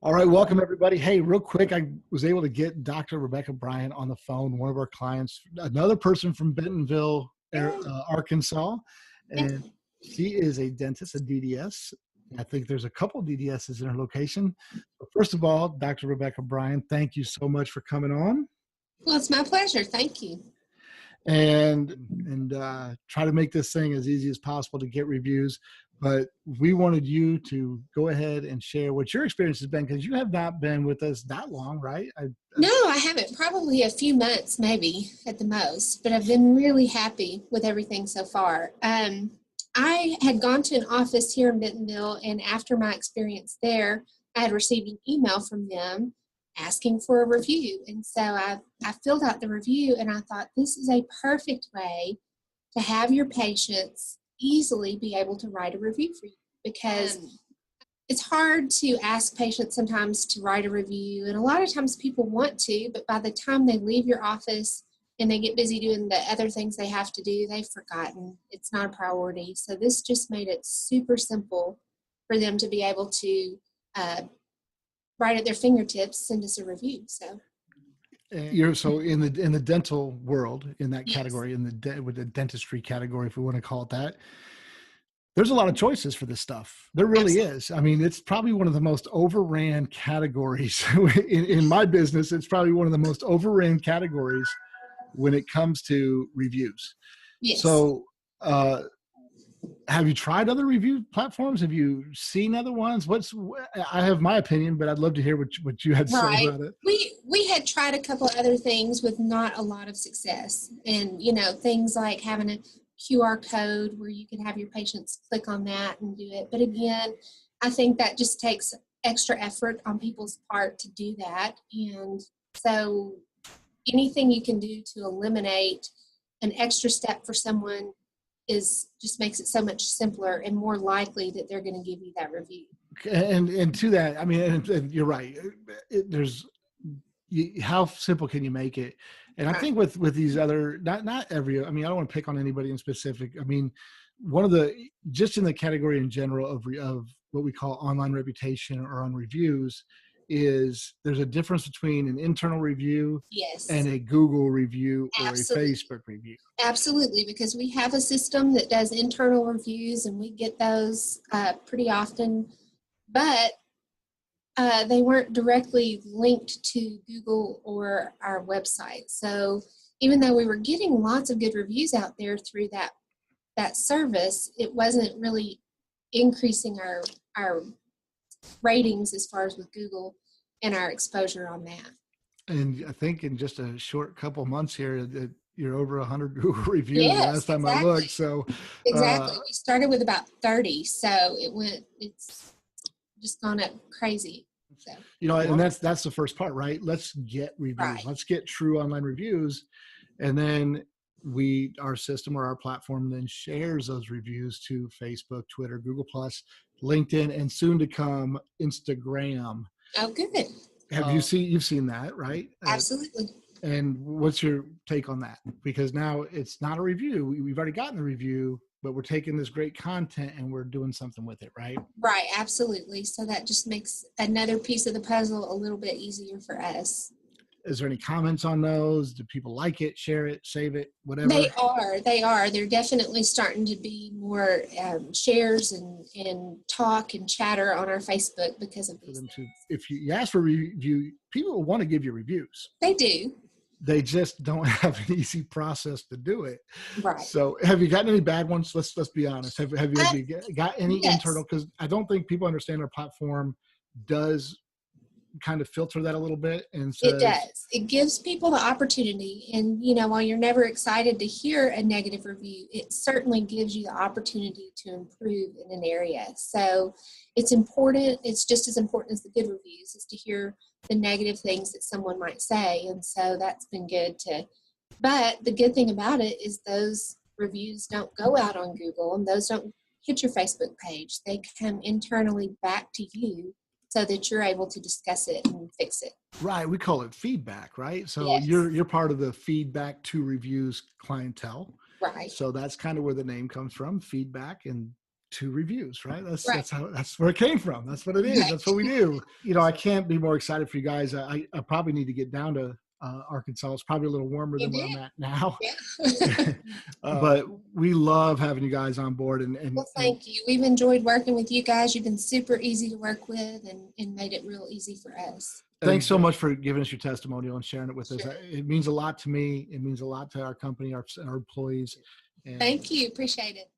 All right, welcome everybody. Hey, real quick, I was able to get Dr. Rebecca Bryan on the phone, one of our clients, another person from Bentonville, Arkansas, and she is a dentist, a DDS. I think there's a couple DDSs in her location. But first of all, Dr. Rebecca Bryan, thank you so much for coming on. Well, it's my pleasure. Thank you. And try to make this thing as easy as possible to get reviews. But we wanted you to go ahead and share what your experience has been, because you have not been with us that long, right? No, I haven't. Probably a few months, maybe at the most. But I've been really happy with everything so far. I had gone to an office here in Bentonville, and after my experience there, I had received an email from them asking for a review. And so I filled out the review, and I thought this is a perfect way to have your patients easily be able to write a review for you, because it's hard to ask patients sometimes to write a review, and a lot of times people want to, but by the time they leave your office and they get busy doing the other things they have to do, they've forgotten. It's not a priority. So this just made it super simple for them to be able to right at their fingertips send us a review. So you're so in the dental world, in that category, yes. With the dentistry category, if we want to call it that, there's a lot of choices for this stuff. There really is. I mean, it's probably one of the most overran categories in my business. It's probably one of the most overran categories when it comes to reviews. Yes. So, have you tried other review platforms? Have you seen other ones? I have my opinion, but I'd love to hear what you had to say about it. We had tried a couple of other things with not a lot of success. And, things like having a QR code where you can have your patients click on that and do it. But again, I think that just takes extra effort on people's part to do that. And so anything you can do to eliminate an extra step for someone just makes it so much simpler and more likely that they're going to give you that review. And to that, I mean, and you're right. How simple can you make it? And I think with these other, not every, I mean, I don't want to pick on anybody in specific. I mean, just in the category in general of what we call online reputation or on reviews, is there's a difference between an internal review and a Google review or a Facebook review. Absolutely, because we have a system that does internal reviews and we get those pretty often, but they weren't directly linked to Google or our website. So even though we were getting lots of good reviews out there through that service, it wasn't really increasing our ratings as far as with Google and our exposure on that. And I think in just a short couple months here, you're over 100 Google reviews. Yes, the last time I looked. So exactly, we started with about 30, so it's just gone up crazy. So. And that's the first part, right? Let's get reviews. Right. Let's get true online reviews, and then our system or our platform then shares those reviews to Facebook, Twitter, Google Plus, LinkedIn, and soon to come Instagram. Oh, good. You've seen that, right? Absolutely. And what's your take on that? Because now it's not a review. We've already gotten a review, but we're taking this great content and we're doing something with it, right? Right, absolutely. So that just makes another piece of the puzzle a little bit easier for us. Is there any comments on those? Do people like it, share it, save it, whatever? They are. They're definitely starting to be more shares and talk and chatter on our Facebook because of these things. If you ask for a review, people will want to give you reviews. They do. They just don't have an easy process to do it. Right. So have you gotten any bad ones? Let's be honest. Have you got any internal? Because I don't think people understand our platform does kind of filter that a little bit. And says, it does. It gives people the opportunity. And, while you're never excited to hear a negative review, it certainly gives you the opportunity to improve in an area. So it's important. It's just as important as the good reviews is to hear the negative things that someone might say. And so that's been good but the good thing about it is those reviews don't go out on Google and those don't hit your Facebook page. They come internally back to you so that you're able to discuss it and fix it. Right. We call it feedback, right? So yes. you're part of the Feedback2Reviews clientele. Right. So that's kind of where the name comes from, feedback. And Feedback2Reviews, right? Right. That's where it came from. That's what it is. Right. That's what we do. I can't be more excited for you guys. I probably need to get down to Arkansas. It's probably a little warmer You than where did. I'm at now. Yeah. But we love having you guys on board, Well, thank you. We've enjoyed working with you guys. You've been super easy to work with and made it real easy for us. thanks so much for giving us your testimonial and sharing it with us. Sure. It means a lot to me. It means a lot to our company, our employees. And Thank you. Appreciate it.